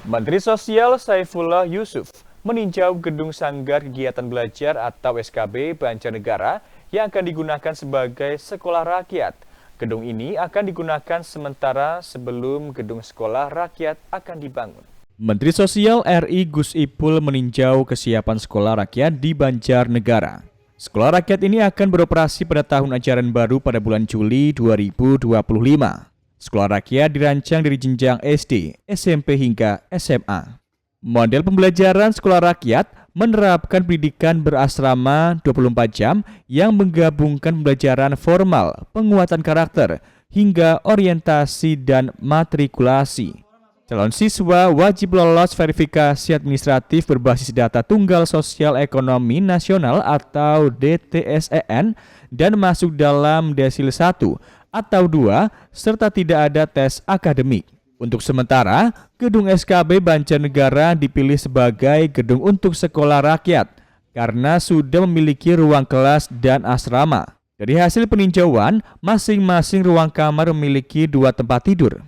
Menteri Sosial Saifullah Yusuf meninjau gedung Sanggar Kegiatan Belajar atau SKB Banjarnegara yang akan digunakan sebagai sekolah rakyat. Gedung ini akan digunakan sementara sebelum gedung sekolah rakyat akan dibangun. Menteri Sosial RI Gus Ipul meninjau kesiapan sekolah rakyat di Banjarnegara. Sekolah rakyat ini akan beroperasi pada tahun ajaran baru pada bulan Juli 2025. Sekolah rakyat dirancang dari jenjang SD, SMP hingga SMA. Model pembelajaran sekolah rakyat menerapkan pendidikan berasrama 24 jam yang menggabungkan pembelajaran formal, penguatan karakter, hingga orientasi dan matrikulasi. Calon siswa wajib lolos verifikasi administratif berbasis data Tunggal Sosial Ekonomi Nasional atau DTSEN dan masuk dalam desil 1 atau 2 serta tidak ada tes akademik. Untuk sementara, gedung SKB Banjarnegara dipilih sebagai gedung untuk sekolah rakyat karena sudah memiliki ruang kelas dan asrama. Dari hasil peninjauan, masing-masing ruang kamar memiliki 2 tempat tidur.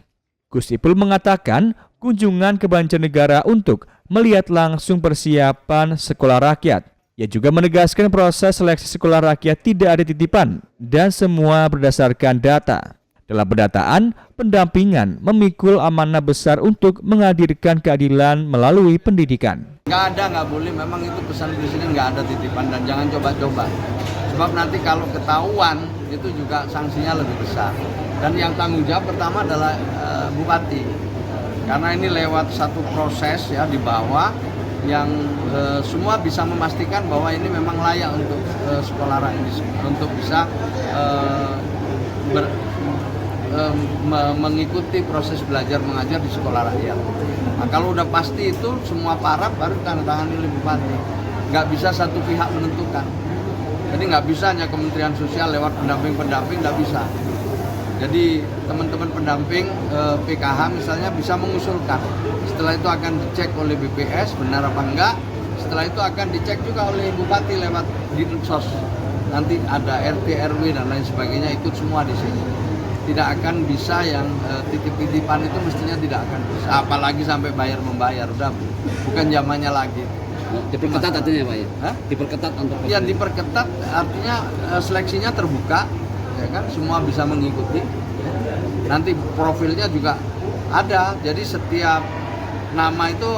Gus Ipul mengatakan kunjungan ke Banjarnegara untuk melihat langsung persiapan sekolah rakyat. Ia juga menegaskan proses seleksi sekolah rakyat tidak ada titipan dan semua berdasarkan data. Dalam pendataan, pendampingan memikul amanah besar untuk menghadirkan keadilan melalui pendidikan. Nggak boleh, memang itu pesan presiden, nggak ada titipan dan jangan coba-coba. Sebab nanti kalau ketahuan itu juga sanksinya lebih besar. Dan yang tanggung jawab pertama adalah Bupati. Karena ini lewat satu proses ya di bawah yang semua bisa memastikan bahwa ini memang layak untuk sekolah rakyat, untuk bisa mengikuti proses belajar mengajar di sekolah rakyat. Nah, kalau udah pasti itu semua paraf baru tanda tangan oleh Bupati. Nggak bisa satu pihak menentukan. Jadi nggak bisa hanya Kementerian Sosial lewat pendamping-pendamping, nggak bisa. Jadi teman-teman pendamping PKH misalnya bisa mengusulkan. Setelah itu akan dicek oleh BPS benar apa enggak. Setelah itu akan dicek juga oleh Bupati lewat Dinsos. Nanti ada RT, RW dan lain sebagainya ikut semua di sini. Tidak akan bisa yang titip-titipan itu mestinya tidak akan bisa. Apalagi sampai bayar-membayar, udah bukan zamannya lagi. Diperketat artinya Pak ya? Hah? Diperketat untuk ya diperketat artinya seleksinya terbuka, ya kan semua bisa mengikuti. Nanti profilnya juga ada, jadi setiap nama itu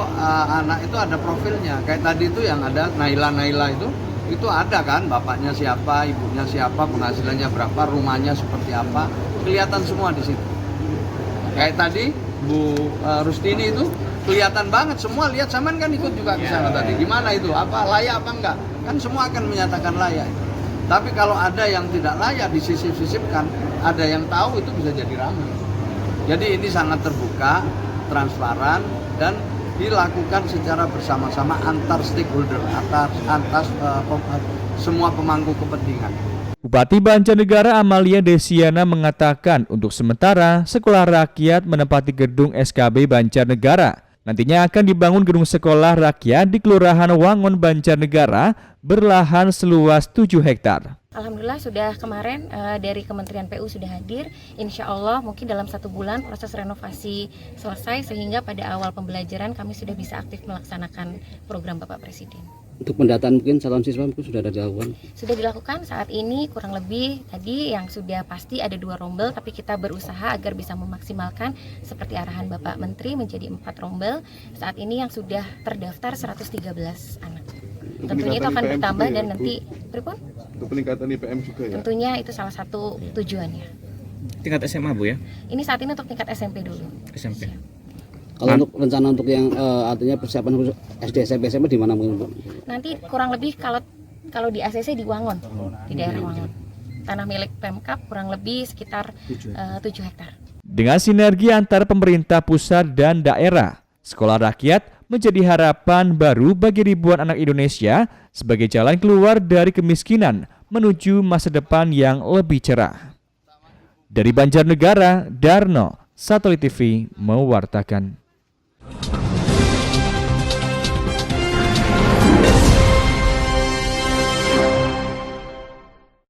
anak itu ada profilnya. Kayak tadi itu yang ada Naila itu ada kan, bapaknya siapa, ibunya siapa, penghasilannya berapa, rumahnya seperti apa. Kelihatan semua di situ. Kayak tadi Bu Rustini itu kelihatan banget, semua lihat, saman kan ikut juga ke sana tadi. Gimana itu? Apa layak apa enggak? Kan semua akan menyatakan layak. Tapi kalau ada yang tidak layak disisip-sisipkan, ada yang tahu itu bisa jadi ramai. Jadi ini sangat terbuka, transparan dan dilakukan secara bersama-sama antar stakeholder, antar semua pemangku kepentingan. Bupati Banjarnegara Amalia Desiana mengatakan untuk sementara sekolah rakyat menempati gedung SKB Banjarnegara. Nantinya akan dibangun gedung sekolah rakyat di Kelurahan Wangon Banjarnegara berlahan seluas 7 hektar. Alhamdulillah sudah kemarin dari Kementerian PU sudah hadir. Insya Allah mungkin dalam 1 bulan proses renovasi selesai sehingga pada awal pembelajaran kami sudah bisa aktif melaksanakan program Bapak Presiden. Untuk pendataan mungkin calon siswa mungkin sudah ada dilakukan? Sudah dilakukan saat ini kurang lebih tadi yang sudah pasti ada 2 rombel, tapi kita berusaha agar bisa memaksimalkan seperti arahan Bapak Menteri menjadi 4 rombel. Saat ini yang sudah terdaftar 113 anak. Tentunya itu akan bertambah dan nanti pripun? Untuk peningkatan IPM juga ya? Tentunya itu salah satu tujuannya. Tingkat SMA Bu ya? Ini saat ini untuk tingkat SMP dulu. SMP. Kalau untuk rencana untuk yang artinya persiapan khusus SD, SMP, SMA di mana mungkin Bu? Nanti kurang lebih kalau di ACC di Wangon, di daerah Wangon. Tanah milik Pemkab kurang lebih sekitar 7 hektar. Dengan sinergi antara pemerintah pusat dan daerah, sekolah rakyat menjadi harapan baru bagi ribuan anak Indonesia sebagai jalan keluar dari kemiskinan menuju masa depan yang lebih cerah. Dari Banjarnegara, Darno, Satelit TV mewartakan.